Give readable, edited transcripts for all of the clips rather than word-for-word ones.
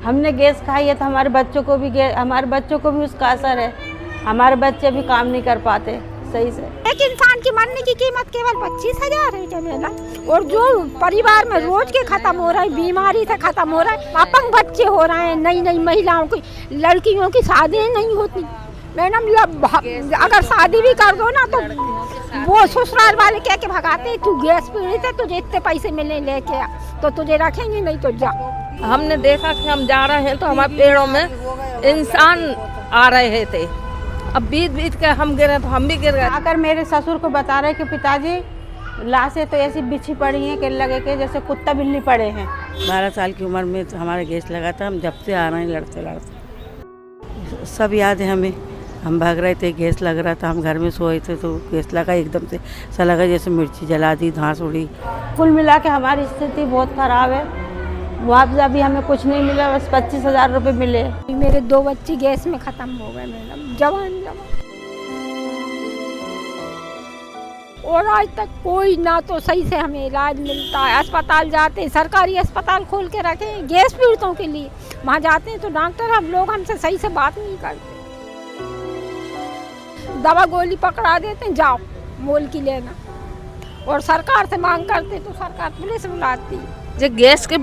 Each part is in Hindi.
हमने गैस खाई है तो हमारे बच्चों को भी उसका असर है। हमारे बच्चे भी काम नहीं कर पाते सही से। एक इंसान की मरने की कीमत केवल 25,000 है जमेला, और जो परिवार में रोज के खत्म हो रहा है, बीमारी से खत्म हो रहा है, अपंग बच्चे हो रहे हैं, नई नई महिलाओं की, लड़कियों की शादी नहीं होती। मैडम अगर शादी भी कर दो ना तो वो ससुराल वाले कह के भगाते, तू गैस पीड़ित है, तुझे इतने पैसे मिलने लेके आ, तो तुझे रखेंगे नहीं तो जा। हमने देखा कि हम जा रहे हैं तो हमारे पेड़ों में इंसान आ रहे थे, अब बीत के हम गिरे तो हम भी गिर गए। आकर मेरे ससुर को बता रहे कि पिताजी लाशें तो ऐसी बिछी पड़ी हैं कि लगे के जैसे कुत्ता बिल्ली पड़े हैं। 12 साल की उम्र में तो हमारा गैस लगा था, हम जब से आ रहे हैं लड़ते सब याद है हमें। हम भाग रहे थे, गैस लग रहा था, हम घर में सोए थे तो गैस लगा, एकदम से ऐसा लगा जैसे मिर्ची जला दी, धांस उड़ी। कुल मिला के हमारी स्थिति बहुत ख़राब है। मुआवजा भी हमें कुछ नहीं मिला, बस 25,000 रुपये मिले। मेरे 2 बच्चे गैस में खत्म हो गए मैडम, जवान। और आज तक कोई ना तो सही से हमें इलाज मिलता है। अस्पताल जाते हैं, सरकारी अस्पताल खोल के रखे हैं गैस पीड़ितों के लिए, वहाँ जाते हैं तो डॉक्टर हम लोग हमसे सही से बात नहीं करते, दवा गोली पकड़ा देते हैं, जाओ मोल की लेना, और सरकार से मांग करते तो सरकार पुलिस बुलाती है। जो गैस के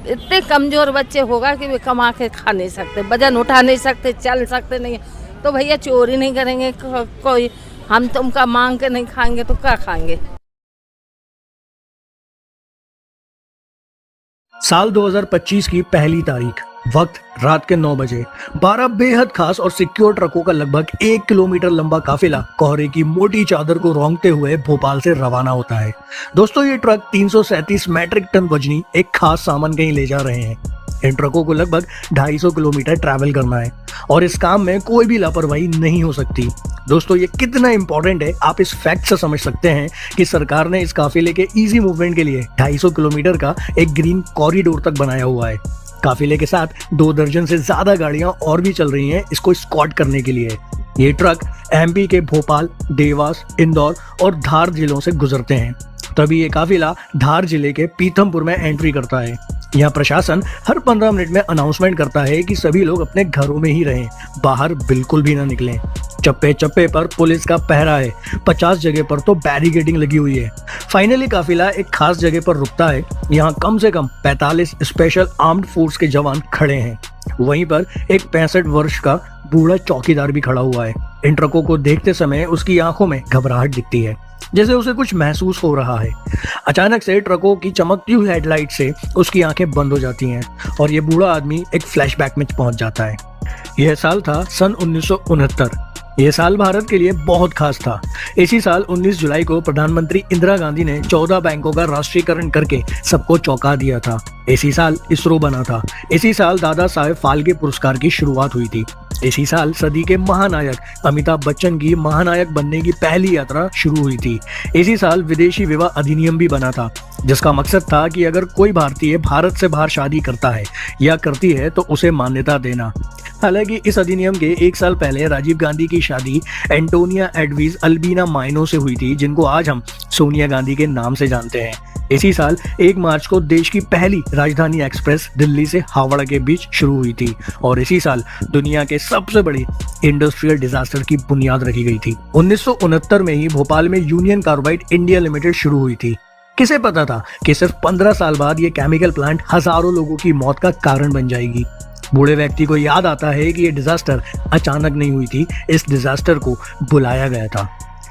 इतने कमजोर बच्चे होगा कि वे कमा के खा नहीं सकते, वजन उठा नहीं सकते, चल सकते नहीं, तो भैया चोरी नहीं करेंगे कोई, हम तुमका मांग के नहीं खाएंगे तो क्या खाएंगे। साल 2025 की पहली तारीख, वक्त रात के 9 बजे। 12 बेहद खास और सिक्योर ट्रकों का लगभग 1 किलोमीटर लंबा काफिला कोहरे की मोटी चादर को रौंदते हुए भोपाल से रवाना होता है। दोस्तों, ये ट्रक 337 मैट्रिक टन वजनी एक खास सामान कहीं ले जा रहे हैं। इन ट्रकों को लगभग 250 किलोमीटर ट्रैवल करना है और इस काम में कोई भी लापरवाही नहीं हो सकती। दोस्तों, ये कितना इंपॉर्टेंट है आप इस फैक्ट से समझ सकते हैं कि सरकार ने इस काफिले के इजी मूवमेंट के लिए 250 किलोमीटर का एक ग्रीन कॉरिडोर तक बनाया हुआ है। काफिले के साथ 2 दर्जन से ज्यादा गाड़ियां और भी चल रही हैं इसको स्कॉट करने के लिए। ये ट्रक एमपी के भोपाल, देवास, इंदौर और धार जिलों से गुजरते हैं। तभी ये काफिला धार जिले के पीथमपुर में एंट्री करता है। यहाँ प्रशासन हर 15 मिनट में अनाउंसमेंट करता है कि सभी लोग अपने घरों में ही रहें, बाहर बिल्कुल भी ना निकलें। चप्पे चप्पे पर पुलिस का पहरा है, 50 जगह पर तो बैरिकेडिंग लगी हुई है। फाइनली काफिला एक खास जगह पर रुकता है। यहाँ कम से कम 45 स्पेशल आर्म्ड फोर्स के जवान खड़े हैं। वहीं पर एक 65 वर्ष का बूढ़ा चौकीदार भी खड़ा हुआ है। इन ट्रकों को देखते समय उसकी आंखों में घबराहट दिखती है, जैसे उसे कुछ महसूस हो रहा है। अचानक से ट्रकों की चमकती हुई हेडलाइट से उसकी आंखें बंद हो जाती हैं और ये बूढ़ा आदमी एक फ्लैशबैक में पहुंच जाता है। यह साल था सन 1969। यह साल भारत के लिए बहुत खास था। इसी साल 19 जुलाई को प्रधानमंत्री इंदिरा गांधी ने 14 बैंकों का राष्ट्रीयकरण करके सबको चौंका दिया था। इसी साल इसरो बना था। इसी साल दादा साहेब फाल्के पुरस्कार की शुरुआत हुई थी। इसी साल सदी के महानायक अमिताभ बच्चन की महानायक बनने की पहली यात्रा शुरू हुई थी। इसी साल विदेशी विवाह अधिनियम भी बना था, जिसका मकसद था कि अगर कोई भारतीय भारत से बाहर शादी करता है या करती है तो उसे मान्यता देना। हालांकि इस अधिनियम के 1 साल पहले राजीव गांधी की शादी एंटोनिया एडविज अल्बीना माइनो से हुई थी, जिनको आज हम सोनिया गांधी के नाम से जानते हैं। इसी साल 1 मार्च को देश की पहली राजधानी एक्सप्रेस दिल्ली से हावड़ा के बीच शुरू हुई थी और इसी साल दुनिया के सबसे बड़ी इंडस्ट्रियल डिजास्टर की बुनियाद रखी गई थी। 1969 में ही भोपाल में यूनियन कार्बाइड इंडिया लिमिटेड शुरू हुई थी। किसे पता था कि सिर्फ 15 साल बाद ये केमिकल प्लांट हजारों लोगों की मौत का कारण बन जाएगी। बूढ़े व्यक्ति को याद आता है कि ये डिजास्टर अचानक नहीं हुई थी, इस डिजास्टर को बुलाया गया था।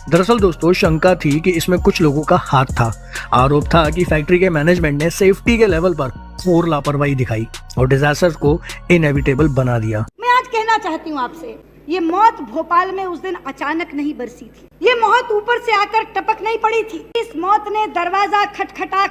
दरअसल दोस्तों, शंका थी कि इसमें कुछ लोगों का हाथ था। आरोप था कि फैक्ट्री के मैनेजमेंट ने सेफ्टी के लेवल पर घोर लापरवाही दिखाई और डिजास्टर को इनएविटेबल बना दिया। मैं आज कहना चाहती हूँ आपसे, ये मौत भोपाल में उस दिन अचानक नहीं बरसी थी। ये मौत ऊपर से आकर टपक नहीं पड़ी थी। इस मौत ने दरवाजा खटखटा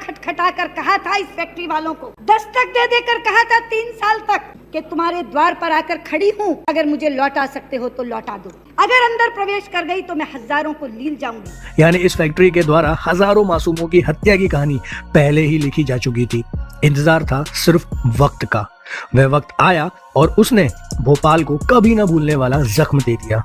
कर कहा था इस फैक्ट्री वालों को, दस्तक दे देकर कहा था 3 साल तक कि तुम्हारे द्वार पर आकर खड़ी हूँ, अगर मुझे लौटा सकते हो तो लौटा दो। अगर अंदर प्रवेश कर गई तो मैं हजारों को लील जाऊंगी। यानी इस फैक्ट्री के द्वारा हजारों मासूमों की हत्या की कहानी पहले ही लिखी जा चुकी थी। इंतजार था सिर्फ वक्त का। वह वक्त आया और उसने भोपाल को कभी न भूलने वाला जख्म दे दिया।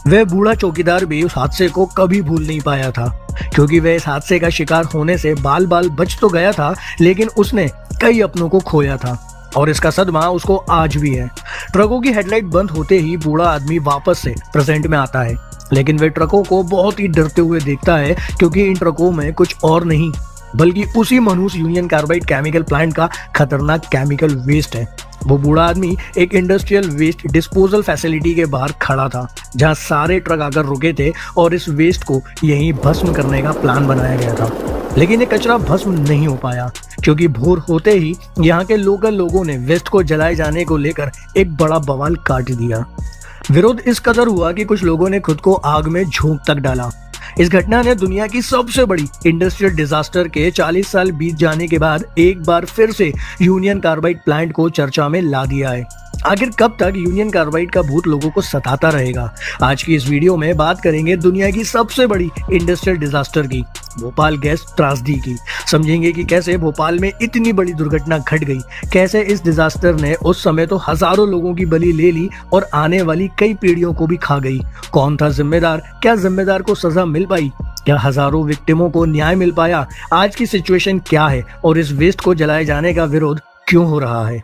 वह बूढ़ा चौकीदार भी उस हादसे को कभी भूल नहीं पाया था, क्योंकि वह इस हादसे का शिकार होने से बाल बाल बच तो गया था, लेकिन उसने कई अपनों को खोया था। और इसका सदमा उसको आज भी है। ट्रकों की हेडलाइट बंद होते ही बूढ़ा आदमी वापस से प्रेजेंट में आता है, लेकिन वे ट्रकों को बहुत ही डरते हुए देखता है, क्योंकि इन ट्रकों में कुछ और नहीं बल्कि उसी मनहूस यूनियन कार्बाइड केमिकल प्लांट का खतरनाक केमिकल वेस्ट है। वो बूढ़ा आदमी एक इंडस्ट्रियल वेस्ट डिस्पोजल फैसिलिटी के बाहर खड़ा था, जहां सारे ट्रक आकर रुके थे और इस वेस्ट को यहीं भस्म करने का प्लान बनाया गया था। लेकिन ये कचरा भस्म नहीं हो पाया, क्योंकि भोर होते ही यहाँ के लोकल लोगों ने वेस्ट को जलाए जाने को लेकर एक बड़ा बवाल काट दिया। विरोध इस कदर हुआ कि कुछ लोगों ने खुद को आग में झोंक तक डाला। इस घटना ने दुनिया की सबसे बड़ी इंडस्ट्रियल डिजास्टर के 40 साल बीत जाने के बाद एक बार फिर से यूनियन कार्बाइड प्लांट को चर्चा में ला दिया है। आखिर कब तक यूनियन कार्बाइड का भूत लोगों को सताता रहेगा? आज की इस वीडियो में बात करेंगे दुनिया की सबसे बड़ी इंडस्ट्रियल डिजास्टर की, भोपाल गैस त्रासदी की। समझेंगे कि कैसे भोपाल में इतनी बड़ी दुर्घटना घट गई, कैसे इस डिजास्टर ने उस समय तो हजारों लोगों की बलि ले ली और आने वाली कई पीढ़ियों को भी खा गई। कौन था जिम्मेदार? क्या जिम्मेदार को सजा मिल पाई? क्या हजारों विक्टिमों को न्याय मिल पाया? आज की सिचुएशन क्या है और इस वेस्ट को जलाए जाने का विरोध क्यों हो रहा है?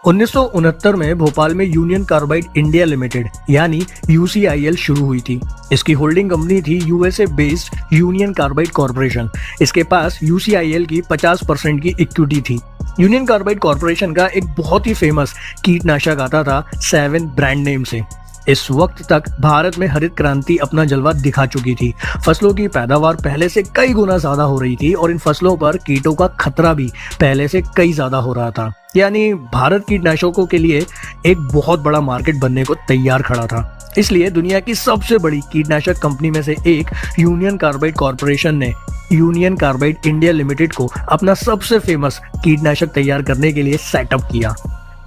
...1969 में भोपाल में यूनियन कार्बाइड इंडिया लिमिटेड यानी UCIL शुरू हुई थी। इसकी होल्डिंग कंपनी थी USA based union carbide corporation. इसके पास UCIL की 50% की इक्विटी थी। यूनियन कार्बाइड कॉर्पोरेशन का एक बहुत ही फेमस कीटनाशक आता था 7 ब्रांड नेम से। इस वक्त तक भारत में हरित क्रांति अपना जलवा दिखा चुकी थी। फसलों की पैदावार पहले से कई गुना ज्यादा हो रही थी और इन फसलों पर कीटों का खतरा भी पहले से कई ज्यादा हो रहा था। यानी भारत कीटनाशकों के लिए एक बहुत बड़ा मार्केट बनने को तैयार खड़ा था। इसलिए दुनिया की सबसे बड़ी कीटनाशक कंपनी में से एक यूनियन कार्बाइड कॉर्पोरेशन ने यूनियन कार्बाइड इंडिया लिमिटेड को अपना सबसे फेमस कीटनाशक तैयार करने के लिए सेटअप किया।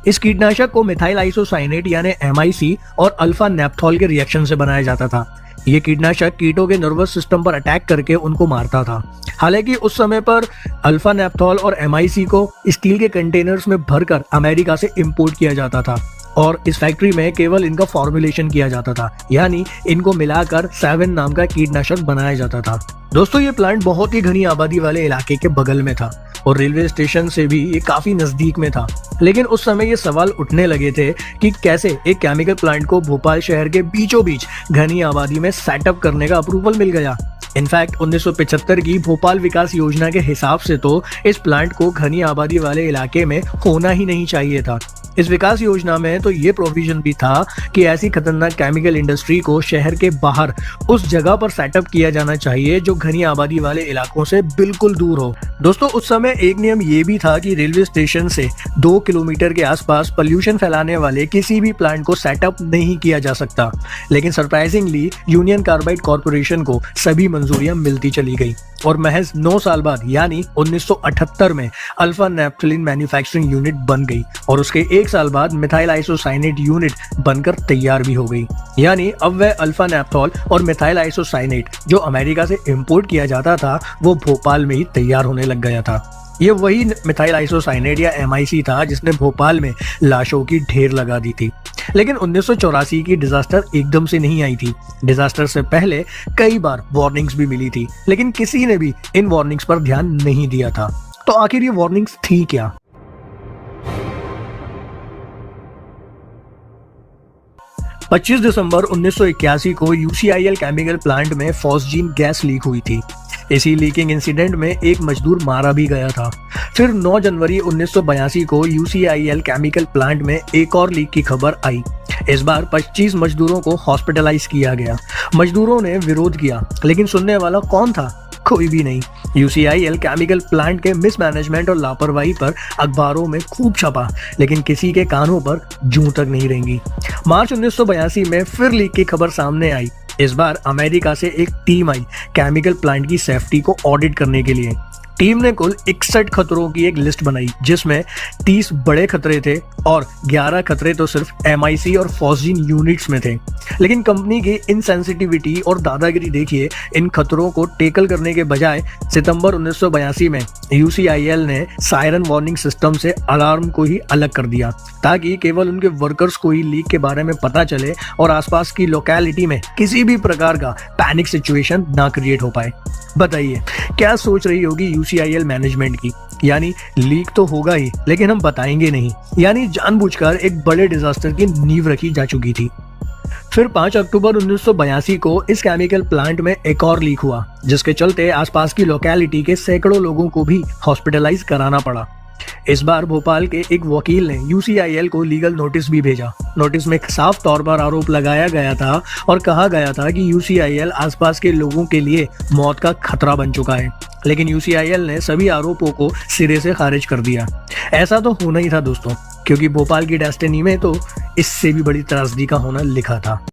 इस कीटनाशक को मिथाइल आइसोसाइनेट यानी MIC और अल्फा नेप्थॉल के रिएक्शन से बनाया जाता था। ये कीटनाशक कीटों के नर्वस सिस्टम पर अटैक करके उनको मारता था। हालांकि उस समय पर अल्फा नेप्थॉल और MIC को स्टील के कंटेनर्स में भरकर अमेरिका से इंपोर्ट किया जाता था और इस फैक्ट्री में केवल इनका फॉर्मुलेशन किया जाता था, यानी इनको मिलाकर 7 नाम का कीटनाशक बनाया जाता था। दोस्तों, ये प्लांट बहुत ही घनी आबादी वाले इलाके के बगल में था और रेलवे स्टेशन से भी ये काफी नजदीक में था। लेकिन उस समय ये सवाल उठने लगे थे कि कैसे एक केमिकल प्लांट को भोपाल शहर के बीचों बीच घनी आबादी में सेटअप करने का अप्रूवल मिल गया। इनफैक्ट 1975 की भोपाल विकास योजना के हिसाब से तो इस प्लांट को घनी आबादी वाले इलाके में होना ही नहीं चाहिए था। इस विकास योजना में तो ये प्रोविजन भी था कि ऐसी खतरनाक केमिकल इंडस्ट्री को शहर के बाहर उस जगह पर सेटअप किया जाना चाहिए जो घनी आबादी वाले इलाकों से बिल्कुल दूर हो। दोस्तों, उस समय एक नियम ये भी था कि रेलवे स्टेशन से 2 किलोमीटर के आसपास पोल्यूशन फैलाने वाले किसी भी प्लांट को सेटअप नहीं किया जा सकता। लेकिन सरप्राइजिंगली यूनियन कार्बाइड कॉर्पोरेशन को सभी मंजूरियां मिलती चली गई और महज 9 साल बाद यानी 1978 में अल्फा नेप्थलीन मैन्युफैक्चरिंग यूनिट बन गई और उसके 1 साल बाद मिथाइल आइसोसाइनेट यूनिट बनकर तैयार भी हो गई। यानी अब वह अल्फा नेप्थॉल और मिथाइल आइसोसाइनेट जो अमेरिका से इंपोर्ट किया जाता था वो भोपाल में ही तैयार होने लग गया था। ये वही मिथाइल आइसोसाइनेट या MIC था जिसने भोपाल में लाशों की ढेर लगा दी थी। लेकिन 1984 की डिजास्टर एकदम से नहीं आई थी। डिजास्टर से पहले कई बार वार्निंग्स भी मिली थी, लेकिन किसी ने भी इन वार्निंग्स पर ध्यान नहीं दिया था। तो आखिर ये वार्निंग्स थी क्या? पच्चीस दिसंबर 1981 को UCIL केमिकल प्लांट में फॉस्जीन गैस लीक हुई थी। इसी लीकिंग इंसिडेंट में एक मजदूर मारा भी गया था। फिर 9 जनवरी 1982 को UCIL केमिकल प्लांट में एक और लीक की खबर आई। इस बार 25 मजदूरों को हॉस्पिटलाइज किया गया। मजदूरों ने विरोध किया, लेकिन सुनने वाला कौन था? कोई भी नहीं। UCIL केमिकल प्लांट के मिसमैनेजमेंट और लापरवाही पर अखबारों में खूब छपा, लेकिन किसी के कानों पर जूं तक नहीं रेंगी। मार्च 1982 में फिर लीक की खबर सामने आई। इस बार अमेरिका से एक टीम आई केमिकल प्लांट की सेफ्टी को ऑडिट करने के लिए। टीम ने कुल 61 खतरों की एक लिस्ट बनाई, जिसमें 30 बड़े खतरे थे और 11 खतरे तो सिर्फ MIC और फॉस्जीन यूनिट्स में थे। लेकिन कंपनी की इनसेंसिटिविटी और दादागिरी देखिए, इन खतरों को टेकल करने के बजाय सितंबर 1982 में UCIL ने सायरन वार्निंग सिस्टम से अलार्म को ही अलग कर दिया, ताकि केवल उनके वर्कर्स को ही लीक के बारे में पता चले और आसपास की लोकेलिटी में किसी भी प्रकार का पैनिक सिचुएशन ना क्रिएट हो पाए। बताइए क्या सोच रही होगी UCIL मैनेजमेंट की? यानी लीक तो होगा ही, लेकिन हम बताएंगे नहीं। यानी जानबूझकर एक बड़े डिजास्टर की नींव रखी जा चुकी थी। फिर 5 अक्टूबर 1982 को इस केमिकल प्लांट में एक और लीक हुआ, जिसके चलते आसपास की लोकेलिटी के सैकड़ों लोगों को भी हॉस्पिटलाइज कराना पड़ा। इस बार भोपाल के एक वकील ने UCIL को लीगल नोटिस भी भेजा। नोटिस में साफ तौर पर आरोप लगाया गया था और कहा गया था कि UCIL आसपास के लोगों के लिए मौत का खतरा बन चुका है। लेकिन UCIL ने सभी आरोपों को सिरे से खारिज कर दिया। ऐसा तो होना ही था दोस्तों, क्योंकि भोपाल की डेस्टिनी में तो इससे भी बड़ी त्रासदी का होना लिखा था।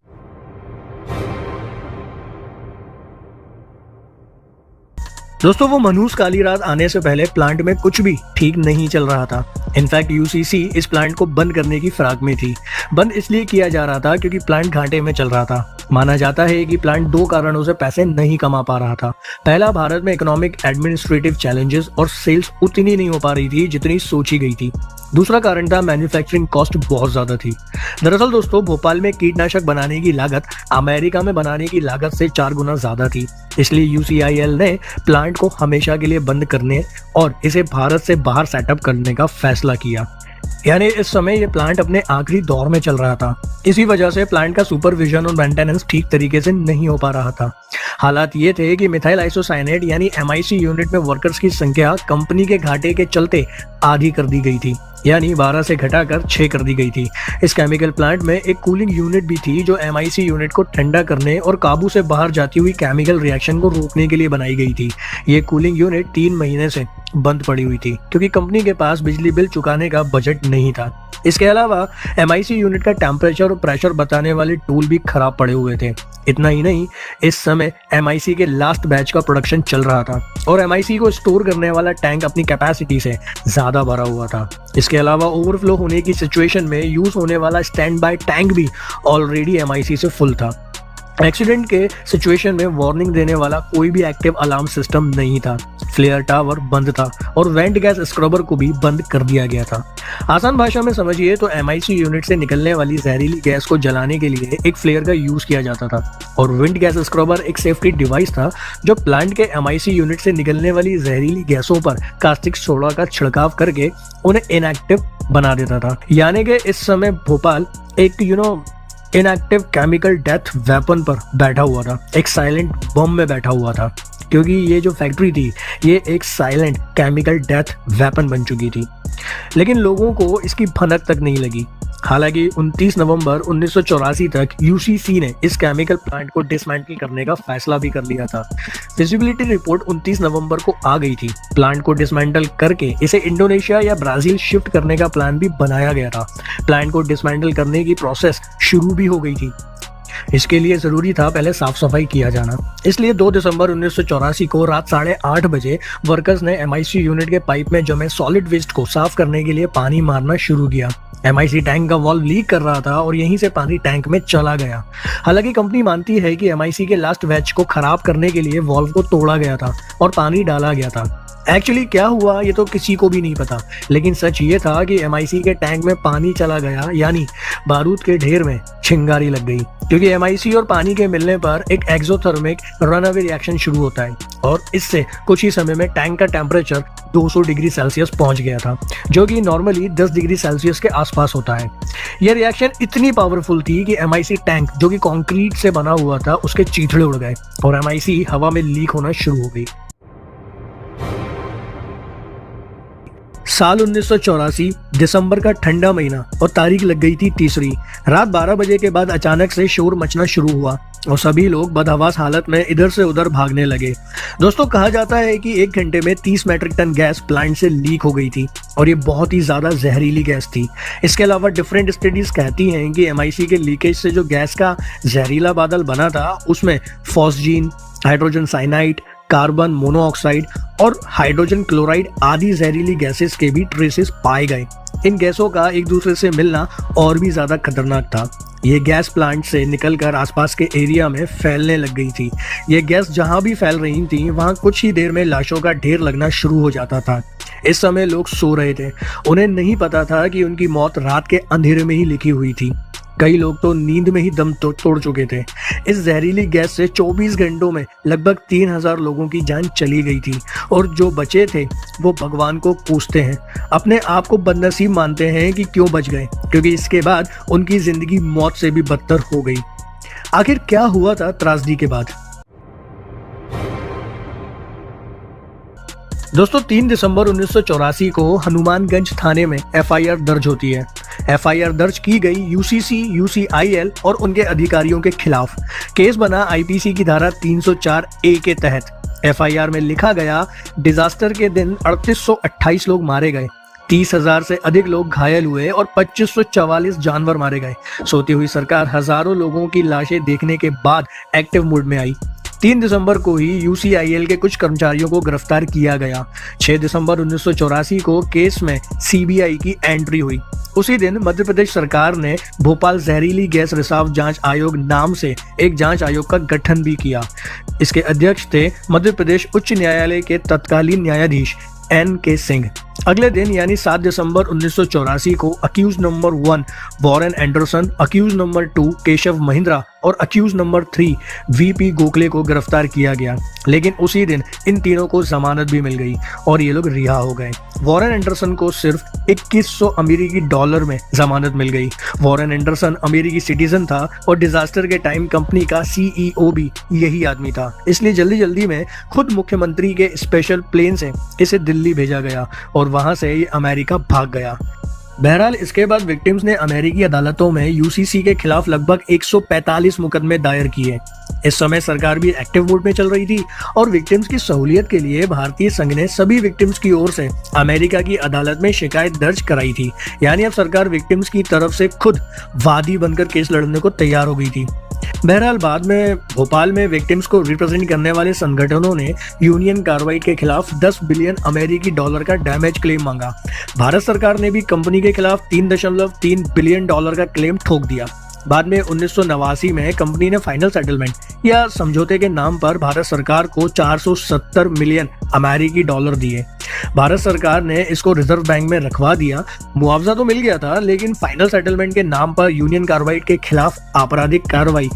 दोस्तों, वो मनहूस काली रात आने से पहले प्लांट में कुछ भी ठीक नहीं चल रहा था। इनफैक्ट UCC इस प्लांट को बंद करने की फिराक में थी। बंद इसलिए किया जा रहा था क्योंकि प्लांट घाटे में चल रहा था। माना जाता है कि प्लांट 2 कारणों से पैसे नहीं कमा पा रहा था। पहला, भारत में इकोनॉमिक एडमिनिस्ट्रेटिव चैलेंजेस और सेल्स उतनी नहीं हो पा रही थी जितनी सोची गई थी। दूसरा कारण था मैन्युफैक्चरिंग कॉस्ट बहुत ज्यादा थी। दरअसल दोस्तों, भोपाल में कीटनाशक बनाने की लागत अमेरिका में बनाने की लागत से 4 गुना ज्यादा थी। इसलिए UCIL ने प्लांट को हमेशा के लिए बंद करने और इसे भारत से बाहर सेटअप करने का फैसला किया। यानी इस समय ये प्लांट अपने आखिरी दौर में चल रहा था। इसी वजह से प्लांट का सुपरविजन और मेंटेनेंस ठीक तरीके से नहीं हो पा रहा था। हालात ये थे कि मिथाइल आइसोसाइनेट यानी MIC यूनिट में वर्कर्स की संख्या कंपनी के घाटे के चलते आधी कर दी गई थी, यानी 12 से घटाकर 6 कर दी गई थी। इस केमिकल प्लांट में एक कूलिंग यूनिट भी थी जो MIC यूनिट को ठंडा करने और काबू से बाहर जाती हुई केमिकल रिएक्शन को रोकने के लिए बनाई गई थी। ये कूलिंग यूनिट 3 महीने से बंद पड़ी हुई थी क्योंकि कंपनी के पास बिजली बिल चुकाने का बजट नहीं था। इसके अलावा MIC यूनिट का टेम्परेचर और प्रेशर बताने वाले टूल भी खराब पड़े हुए थे। इतना ही नहीं, इस समय MIC के लास्ट बैच का प्रोडक्शन चल रहा था और MIC को स्टोर करने वाला टैंक अपनी कैपेसिटी से ज्यादा भरा हुआ था। इसके अलावा ओवरफ्लो होने की सिचुएशन में यूज होने वाला स्टैंड बाय टैंक भी ऑलरेडी MIC से फुल था। एक्सीडेंट के सिचुएशन में वार्निंग देने वाला कोई भी एक्टिव अलार्म सिस्टम नहीं था। फ्लेयर टावर बंद था और वेंट गैस स्क्रबर को भी बंद कर दिया गया था। आसान भाषा में समझिए तो MIC यूनिट से निकलने वाली जहरीली गैस को जलाने के लिए एक फ्लेयर का यूज किया जाता था और विंड गैस स्क्रबर एक सेफ्टी डिवाइस था जो प्लांट के MIC यूनिट से निकलने वाली जहरीली गैसों पर कास्टिक सोडा का छिड़काव करके उन्हें इनएक्टिव बना देता था। यानी कि इस समय भोपाल एक इनएक्टिव केमिकल डेथ वेपन पर बैठा हुआ था, एक साइलेंट बम में बैठा हुआ था, क्योंकि ये जो फैक्ट्री थी ये एक साइलेंट केमिकल डेथ वेपन बन चुकी थी। लेकिन लोगों को इसकी भनक तक नहीं लगी। हालांकि 29 नवंबर 1984 तक UCC ने इस केमिकल प्लांट को डिसमेंटल करने का फैसला भी कर लिया था। फिजिबिलिटी रिपोर्ट 29 नवंबर को आ गई थी। प्लांट को डिसमेंटल करके इसे इंडोनेशिया या ब्राजील शिफ्ट करने का प्लान भी बनाया गया था। प्लांट को डिसमेंटल करने की प्रोसेस शुरू भी हो गई थी। इसके लिए जरूरी था पहले साफ सफाई किया जाना। इसलिए 2 दिसंबर 1984 को रात 8:30 बजे वर्कर्स ने MIC यूनिट के पाइप में जमे सॉलिड वेस्ट को साफ करने के लिए पानी मारना शुरू किया। MIC टैंक का वॉल्व लीक कर रहा था और यहीं से पानी टैंक में चला गया। हालांकि कंपनी मानती है कि MIC के लास्ट बैच को खराब करने के लिए वॉल्व को तोड़ा गया था और पानी डाला गया था। एक्चुअली क्या हुआ ये तो किसी को भी नहीं पता, लेकिन सच ये था कि MIC के टैंक में पानी चला गया, यानी बारूद के ढेर में चिंगारी लग गई। क्योंकि MIC और पानी के मिलने पर एक एक्सोथर्मिक रनअवे रिएक्शन शुरू होता है और इससे कुछ ही समय में टैंक का टेम्परेचर 200 डिग्री सेल्सियस पहुंच गया था, जो कि नॉर्मली 10 डिग्री सेल्सियस के आसपास होता है। यह रिएक्शन इतनी पावरफुल थी कि MIC टैंक जो कि कंक्रीट से बना हुआ था उसके चीथड़े उड़ गए और MIC हवा में लीक होना शुरू हो गई। साल 1984 दिसंबर का ठंडा महीना और तारीख लग गई थी 3री। रात 12 बजे के बाद अचानक से शोर मचना शुरू हुआ और सभी लोग बदहवास हालत में इधर से उधर भागने लगे। दोस्तों, कहा जाता है कि 1 घंटे में 30 मैट्रिक टन गैस प्लांट से लीक हो गई थी और ये बहुत ही ज्यादा जहरीली गैस थी। इसके अलावा डिफरेंट स्टडीज कहती हैं कि MIC के लीकेज से जो गैस का जहरीला बादल बना था उसमें phosgene, hydrogen cyanide, carbon monoxide और हाइड्रोजन क्लोराइड आदि जहरीली गैसेस के भी ट्रेसेस पाए गए। इन गैसों का एक दूसरे से मिलना और भी ज्यादा खतरनाक था। ये गैस प्लांट से निकलकर आसपास के एरिया में फैलने लग गई थी। ये गैस जहां भी फैल रही थी वहां कुछ ही देर में लाशों का ढेर लगना शुरू हो जाता था। इस समय लोग सो रहे थे, उन्हें नहीं पता था कि उनकी मौत रात के अंधेरे में ही लिखी हुई थी। कई लोग तो नींद में ही दम तोड़ चुके थे। इस जहरीली गैस से 24 घंटों में लगभग 3000 लोगों की जान चली गई थी और जो बचे थे वो भगवान को पूछते हैं, अपने आप को बदनसीब मानते हैं कि क्यों बच गए, क्योंकि इसके बाद उनकी जिंदगी मौत से भी बदतर हो गई। आखिर क्या हुआ था त्रासदी के बाद? दोस्तों 3 दिसंबर 1984 को हनुमानगंज थाने में एफआईआर दर्ज होती है। एफआईआर दर्ज की गई यूसीसी, यूसीआईएल और उनके अधिकारियों के खिलाफ। केस बना आईपीसी की धारा 304 ए के तहत। एफआईआर में लिखा गया, डिजास्टर के दिन 3828 लोग मारे गए, 30,000 से अधिक लोग घायल हुए और 2544 जानवर मारे गए। सोती हुई सरकार हजारों लोगों की लाशें देखने के बाद एक्टिव मोड में आई। 3 दिसंबर को ही यूसीआईएल के कुछ कर्मचारियों को गिरफ्तार किया गया। 6 दिसंबर 1984 को केस में सीबीआई की एंट्री हुई। उसी दिन मध्य प्रदेश सरकार ने भोपाल जहरीली गैस रिसाव जांच आयोग नाम से एक जांच आयोग का गठन भी किया। इसके अध्यक्ष थे मध्य प्रदेश उच्च न्यायालय के तत्कालीन न्यायाधीश NK सिंह। अगले दिन यानी 7 दिसंबर 1984 को accused number 1 Warren Anderson, accused number 2 Keshav Mahindra और अक्यूज नंबर 3 VP गोखले को गिरफ्तार किया गया। लेकिन उसी दिन इन तीनों को जमानत भी मिल गई और ये लोग रिहा हो गए। वॉरेन एंडरसन को सिर्फ 2100 अमेरिकी डॉलर में जमानत मिल गई। वॉरेन एंडरसन अमेरिकी सिटीजन था और डिजास्टर के टाइम कंपनी का CEO भी यही आदमी था। इसलिए जल्दी जल्दी में खुद मुख्यमंत्री के स्पेशल प्लेन से इसे दिल्ली भेजा गया और वहां से ये अमेरिका भाग गया। बहरहाल इसके बाद विक्टिम्स ने अमेरिकी अदालतों में यूसीसी के खिलाफ लगभग 145 मुकदमे दायर किए। इस समय सरकार भी एक्टिव मोड में चल रही थी और विक्टिम्स की सहूलियत के लिए भारतीय संघ ने सभी विक्टिम्स की ओर से अमेरिका की अदालत में शिकायत दर्ज कराई थी। यानी अब सरकार विक्टिम्स की तरफ से खुद वादी बनकर केस लड़ने को तैयार हो गई थी। बहरहाल बाद में भोपाल में विक्टिम्स को रिप्रेजेंट करने वाले संगठनों ने यूनियन कार्रवाई के खिलाफ 10 बिलियन अमेरिकी डॉलर का डैमेज क्लेम मांगा। भारत सरकार ने भी कंपनी के खिलाफ 3.3 बिलियन डॉलर का क्लेम ठोक दिया। बाद में 1989 में कंपनी ने फाइनल सेटलमेंट या समझौते के नाम पर भारत सरकार को 470 मिलियन अमेरिकी डॉलर दिए। भारत सरकार ने इसको रिजर्व बैंक में रखवा दिया। मुआवजा तो मिल गया था, लेकिन फाइनल सेटलमेंट के नाम पर यूनियन कार्रवाई के खिलाफ आपराधिक कार्रवाई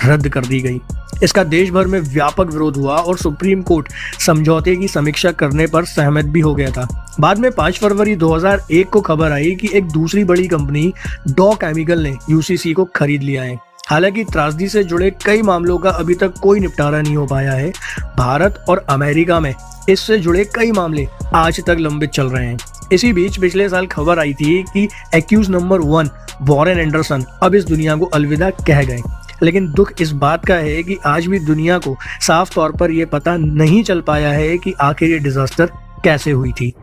रद्द कर दी गई। इसका देश भर में व्यापक विरोध हुआ और सुप्रीम कोर्ट समझौते की समीक्षा करने पर सहमत भी हो गया था। बाद में 5 फरवरी 2001 को खबर आई कि एक दूसरी बड़ी कंपनी डॉ केमिकल ने यूसीसी को खरीद लिया है। हालांकि त्रासदी से जुड़े कई मामलों का अभी तक कोई निपटारा नहीं हो पाया है। भारत और अमेरिका में इससे जुड़े कई मामले आज तक लंबित चल रहे हैं। इसी बीच पिछले साल खबर आई थी कि एक्यूज नंबर 1 वॉरेन एंडरसन अब इस दुनिया को अलविदा कह गए। लेकिन दुख इस बात का है कि आज भी दुनिया को साफ तौर पर यह पता नहीं चल पाया है कि आखिर ये डिजास्टर कैसे हुई थी।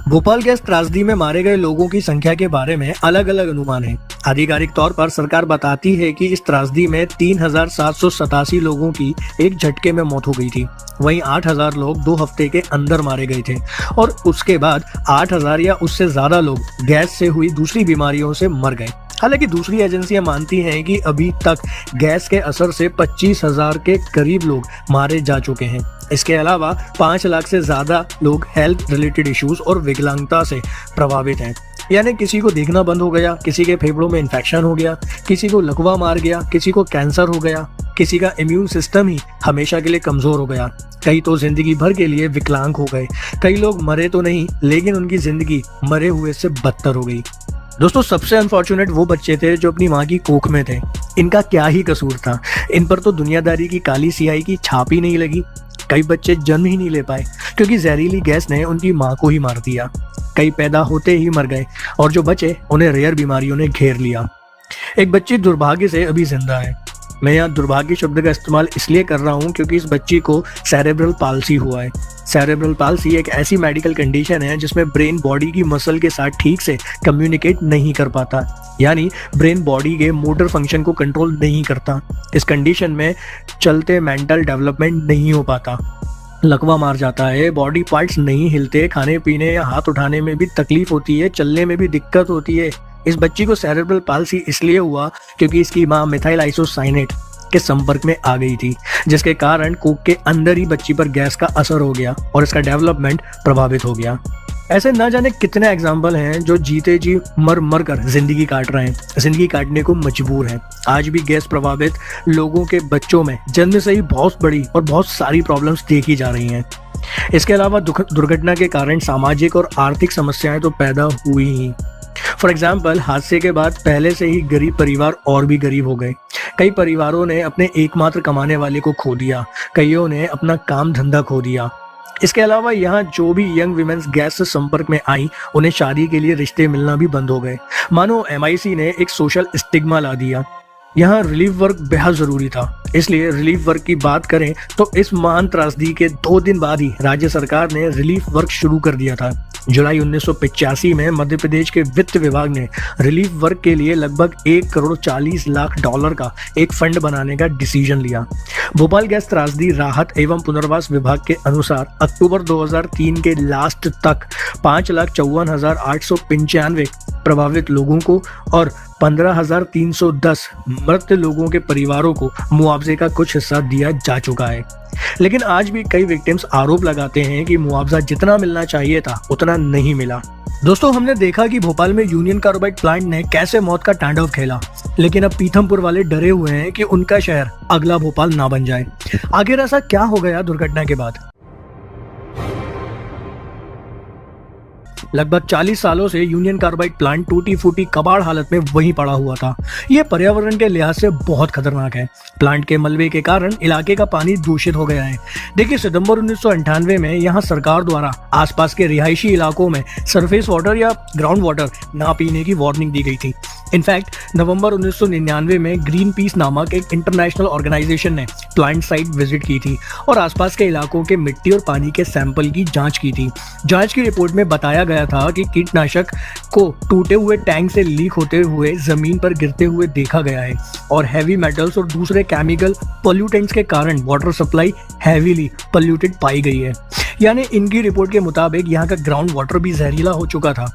भोपाल गैस त्रासदी में मारे गए लोगों की संख्या के बारे में अलग अलग अनुमान हैं। आधिकारिक तौर पर सरकार बताती है कि इस त्रासदी में 3787 लोगों की एक झटके में मौत हो गई थी। वहीं 8000 लोग 2 हफ्ते के अंदर मारे गए थे और उसके बाद 8000 या उससे ज्यादा लोग गैस से हुई दूसरी बीमारियों से मर गए। हालांकि दूसरी एजेंसियां मानती हैं कि अभी तक गैस के असर से 25,000 के करीब लोग मारे जा चुके हैं। इसके अलावा 5 लाख से ज्यादा लोग हेल्थ रिलेटेड इश्यूज और विकलांगता से प्रभावित हैं। यानी किसी को देखना बंद हो गया, किसी के फेफड़ों में इन्फेक्शन हो गया, किसी को लकवा मार गया, किसी को कैंसर हो गया, किसी का इम्यून सिस्टम ही हमेशा के लिए कमजोर हो गया, कई तो जिंदगी भर के लिए विकलांग हो गए। कई लोग मरे तो नहीं, लेकिन उनकी जिंदगी मरे हुए से बदतर हो गई। दोस्तों सबसे अनफॉर्चुनेट वो बच्चे थे जो अपनी माँ की कोख में थे। इनका क्या ही कसूर था, इन पर तो दुनियादारी की काली सियाही की छाप ही नहीं लगी। कई बच्चे जन्म ही नहीं ले पाए क्योंकि जहरीली गैस ने उनकी माँ को ही मार दिया। कई पैदा होते ही मर गए और जो बचे उन्हें रेयर बीमारियों ने घेर लिया। एक बच्ची दुर्भाग्य से अभी जिंदा है। मैं यहाँ दुर्भाग्य शब्द का इस्तेमाल इसलिए कर रहा हूँ क्योंकि इस बच्ची को सेरेब्रल पाल्सी हुआ है। सेरेब्रल पाल्सी एक ऐसी मेडिकल कंडीशन है जिसमें ब्रेन बॉडी की मसल के साथ ठीक से कम्युनिकेट नहीं कर पाता, यानी ब्रेन बॉडी के मोटर फंक्शन को कंट्रोल नहीं करता। इस कंडीशन में चलते मेंटल डेवलपमेंट नहीं हो पाता, लकवा मार जाता है, बॉडी पार्ट्स नहीं हिलते, खाने पीने या हाथ उठाने में भी तकलीफ होती है, चलने में भी दिक्कत होती है। इस बच्ची को सेरेब्रल पाल्सी इसलिए हुआ क्योंकि इसकी मां मिथाइल आइसोसाइनेट के संपर्क में आ गई थी, जिसके कारण कोक के अंदर ही बच्ची पर गैस का असर हो गया और इसका डेवलपमेंट प्रभावित हो गया। ऐसे न जाने कितने एग्जाम्पल हैं जो जीते जी मर मर कर जिंदगी काट रहे हैं, जिंदगी काटने को मजबूर हैं। आज भी गैस प्रभावित लोगों के बच्चों में जन्म से ही बहुत बड़ी और बहुत सारी प्रॉब्लम्स देखी जा रही हैं। इसके अलावा दुर्घटना के कारण सामाजिक और आर्थिक समस्याएं तो पैदा हुई ही। फॉर एग्जाम्पल, हादसे के बाद पहले से ही गरीब परिवार और भी गरीब हो गए। कई परिवारों ने अपने एकमात्र कमाने वाले को खो दिया, कईयों ने अपना काम धंधा खो दिया। इसके अलावा यहाँ जो भी यंग विमेन्स गैस से संपर्क में आई, उन्हें शादी के लिए रिश्ते मिलना भी बंद हो गए। मानो MIC ने एक सोशल स्टिग्मा ला दिया। यहाँ रिलीफ वर्क बेहद जरूरी था, इसलिए रिलीफ वर्क की बात करें तो इस महान त्रासदी के 2 दिन बाद ही राज्य सरकार ने रिलीफ वर्क शुरू कर दिया था। जुलाई 1985 में मध्य प्रदेश के वित्त विभाग ने रिलीफ वर्क के लिए लगभग $1,40,00,000 का एक फंड बनाने का डिसीजन लिया। भोपाल गैस त्रासदी राहत एवं पुनर्वास विभाग के अनुसार अक्टूबर 2003 के लास्ट तक 5,54,895 प्रभावित लोगों को और 15,310 मृत लोगों के परिवारों को मुआवजे का कुछ हिस्सा दिया जा चुका है। लेकिन आज भी कई विक्टिम्स आरोप लगाते हैं कि मुआवजा जितना मिलना चाहिए था उतना नहीं मिला। दोस्तों, हमने देखा कि भोपाल में यूनियन कार्बाइड प्लांट ने कैसे मौत का तांडव खेला, लेकिन अब पीथमपुर वाले डरे हुए हैं कि उनका शहर अगला भोपाल ना बन जाए। आखिर ऐसा क्या हो गया दुर्घटना के बाद? लगभग 40 सालों से यूनियन कार्बाइड प्लांट टूटी फूटी कबाड़ हालत में वहीं पड़ा हुआ था। यह पर्यावरण के लिहाज से बहुत खतरनाक है। प्लांट के मलबे के कारण इलाके का पानी दूषित हो गया है। देखिए, सितंबर 1998 में यहाँ सरकार द्वारा आसपास के रिहायशी इलाकों में सरफेस वाटर या ग्राउंड वाटर ना पीने की वार्निंग दी गई थी। इनफैक्ट नवंबर 1999 में ग्रीन पीस नामक एक इंटरनेशनल ऑर्गेनाइजेशन ने प्लांट साइट विजिट की थी और आसपास के इलाकों के मिट्टी और पानी के सैंपल की जांच की थी। जांच की रिपोर्ट में बताया गया था कि कीटनाशक को टूटे हुए टैंक से लीक होते हुए जमीन पर गिरते हुए देखा गया है और हैवी मेटल्स और दूसरे केमिकल पोल्यूटेंट्स के कारण वाटर सप्लाई हैवीली पोल्यूटेड पाई गई है। यानी इनकी रिपोर्ट के मुताबिक यहाँ का ग्राउंड वाटर भी जहरीला हो चुका था।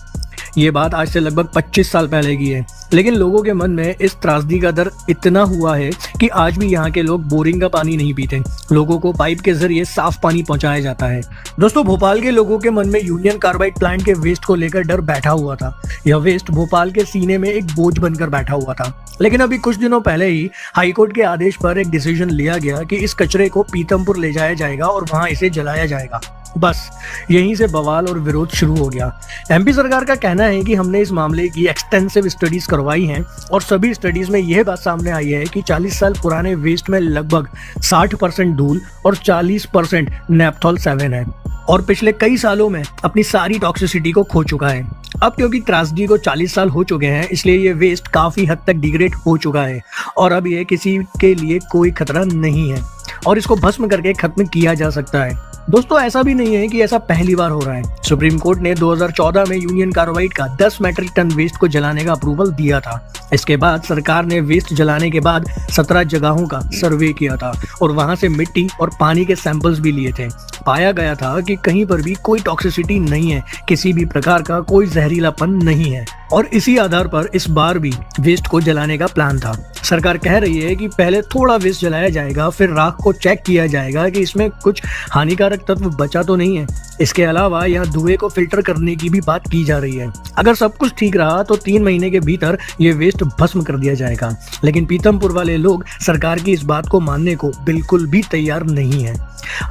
ये बात आज से लगभग 25 साल पहले की है, लेकिन लोगों के मन में इस त्रासदी का डर इतना हुआ है कि आज भी यहाँ के लोग बोरिंग का पानी नहीं पीते। लोगों को पाइप के जरिए साफ पानी पहुंचाया जाता है। दोस्तों, भोपाल के लोगों के मन में यूनियन कार्बाइड प्लांट के वेस्ट को लेकर डर बैठा हुआ था। यह वेस्ट भोपाल के सीने में एक बोझ बनकर बैठा हुआ था। लेकिन अभी कुछ दिनों पहले ही हाईकोर्ट के आदेश पर एक डिसीजन लिया गया कि इस कचरे को पीथमपुर ले जाया जाएगा और वहां इसे जलाया जाएगा। बस यहीं से बवाल और विरोध शुरू हो गया। MP सरकार का कहना है कि हमने इस मामले की एक्सटेंसिव स्टडीज करवाई हैं और सभी स्टडीज में यह बात सामने आई है कि 40 साल पुराने वेस्ट में लगभग 60% धूल और 40% नेपथॉल 7 है और पिछले कई सालों में अपनी सारी टॉक्सिसिटी को खो चुका है। अब क्योंकि त्रासदी को 40 साल हो चुके हैं, इसलिए ये वेस्ट काफी हद तक डिग्रेड हो चुका है और अब ये किसी के लिए कोई खतरा नहीं है और इसको भस्म करके खत्म किया जा सकता है। दोस्तों, ऐसा भी नहीं है कि ऐसा पहली बार हो रहा है। सुप्रीम कोर्ट ने 2014 में यूनियन कार्बाइड का 10 मेट्रिक टन वेस्ट को जलाने का अप्रूवल दिया था। इसके बाद सरकार ने वेस्ट जलाने के बाद 17 जगहों का सर्वे किया था और वहां से मिट्टी और पानी के सैंपल्स भी लिए थे। पाया गया था कि कहीं पर भी कोई टॉक्सिसिटी नहीं है, किसी भी प्रकार का कोई जहरीलापन नहीं है और इसी आधार पर इस बार भी वेस्ट को जलाने का प्लान था। सरकार कह रही है कि पहले थोड़ा वेस्ट जलाया जाएगा, फिर राख को चेक किया जाएगा कि इसमें कुछ हानिकारक तत्व बचा तो नहीं है। इसके अलावा यहाँ धुएं को फिल्टर करने की भी बात की जा रही है। अगर सब कुछ ठीक रहा तो 3 महीने के भीतर ये वेस्ट भस्म कर दिया जाएगा। लेकिन पीथमपुर वाले लोग सरकार की इस बात को मानने को बिल्कुल भी तैयार नहीं है।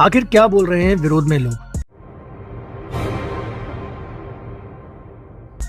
आखिर क्या बोल रहे हैं विरोध में लोग?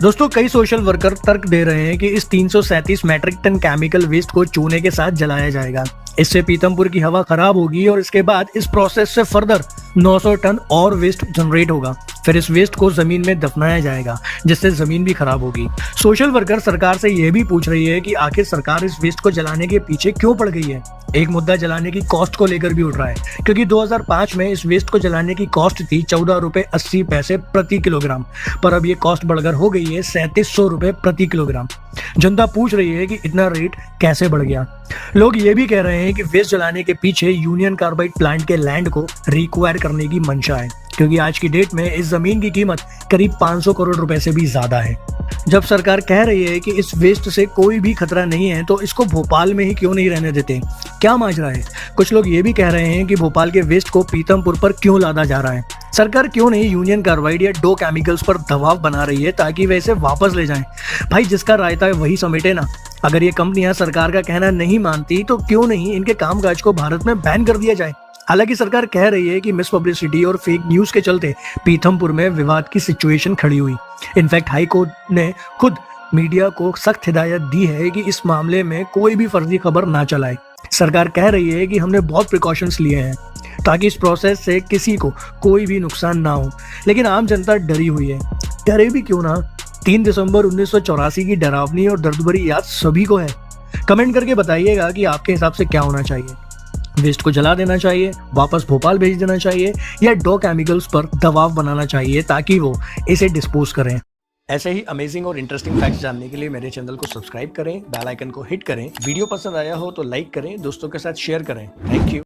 दोस्तों, कई सोशल वर्कर तर्क दे रहे हैं कि इस 337 मैट्रिक टन केमिकल वेस्ट को चूने के साथ जलाया जाएगा। इससे पीथमपुर की हवा खराब होगी और इसके बाद इस प्रोसेस से फर्दर 900 टन और वेस्ट जनरेट होगा। फिर इस वेस्ट को जमीन में दफनाया जाएगा, जिससे जमीन भी खराब होगी। सोशल वर्कर सरकार से यह भी पूछ रही है कि आखिर सरकार इस वेस्ट को जलाने के पीछे क्यों पड़ गई है। एक मुद्दा जलाने की कॉस्ट को लेकर भी उठ रहा है, क्योंकि 2005 में इस वेस्ट को जलाने की कॉस्ट थी 14 रुपए 80 पैसे प्रति किलोग्राम, पर अब ये कॉस्ट बढ़कर हो गई है 3700 रुपए प्रति किलोग्राम। जनता पूछ रही है कि इतना रेट कैसे बढ़ गया। लोग ये भी कह रहे हैं कि वेस्ट जलाने के पीछे यूनियन कार्बाइड प्लांट के लैंड को रिक्वायर करने की मंशा है, क्योंकि आज की डेट में इस जमीन की कीमत करीब 500 करोड़ रुपए से भी ज्यादा है। जब सरकार कह रही है कि इस वेस्ट से कोई भी खतरा नहीं है, तो इसको भोपाल में ही क्यों नहीं रहने देते? क्या माजरा है? कुछ लोग ये भी कह रहे हैं कि भोपाल के वेस्ट को पीतमपुर पर क्यों लादा जा रहा है? सरकार क्यों नहीं यूनियन कार्बाइड या डो केमिकल्स पर दबाव बना रही है ताकि वे इसे वापस ले जाएं? भाई, जिसका रायता है वही समेटे ना। अगर ये कंपनियां सरकार का कहना नहीं मानती तो क्यों नहीं इनके कामकाज को भारत में बैन कर दिया जाए? हालांकि सरकार कह रही है कि मिस पब्लिसिटी और फेक न्यूज के चलते पीथमपुर में विवाद की सिचुएशन खड़ी हुई। इनफैक्ट हाई कोर्ट ने खुद मीडिया को सख्त हिदायत दी है कि इस मामले में कोई भी फर्जी खबर ना चलाए। सरकार कह रही है कि हमने बहुत प्रिकॉशंस लिए हैं ताकि इस प्रोसेस से किसी को कोई भी नुकसान ना हो, लेकिन आम जनता डरी हुई है। डरे भी क्यों ना? 3 दिसंबर 1984 की डरावनी और दर्द भरी याद सभी को है। कमेंट करके बताइएगा कि आपके हिसाब से क्या होना चाहिए। वेस्ट को जला देना चाहिए, वापस भोपाल भेज देना चाहिए, या डो केमिकल्स पर दबाव बनाना चाहिए ताकि वो इसे डिस्पोज करें। ऐसे ही अमेजिंग और इंटरेस्टिंग फैक्ट्स जानने के लिए मेरे चैनल को सब्सक्राइब करें, बेल आइकन को हिट करें। वीडियो पसंद आया हो तो लाइक करें, दोस्तों के साथ शेयर करें। Thank you.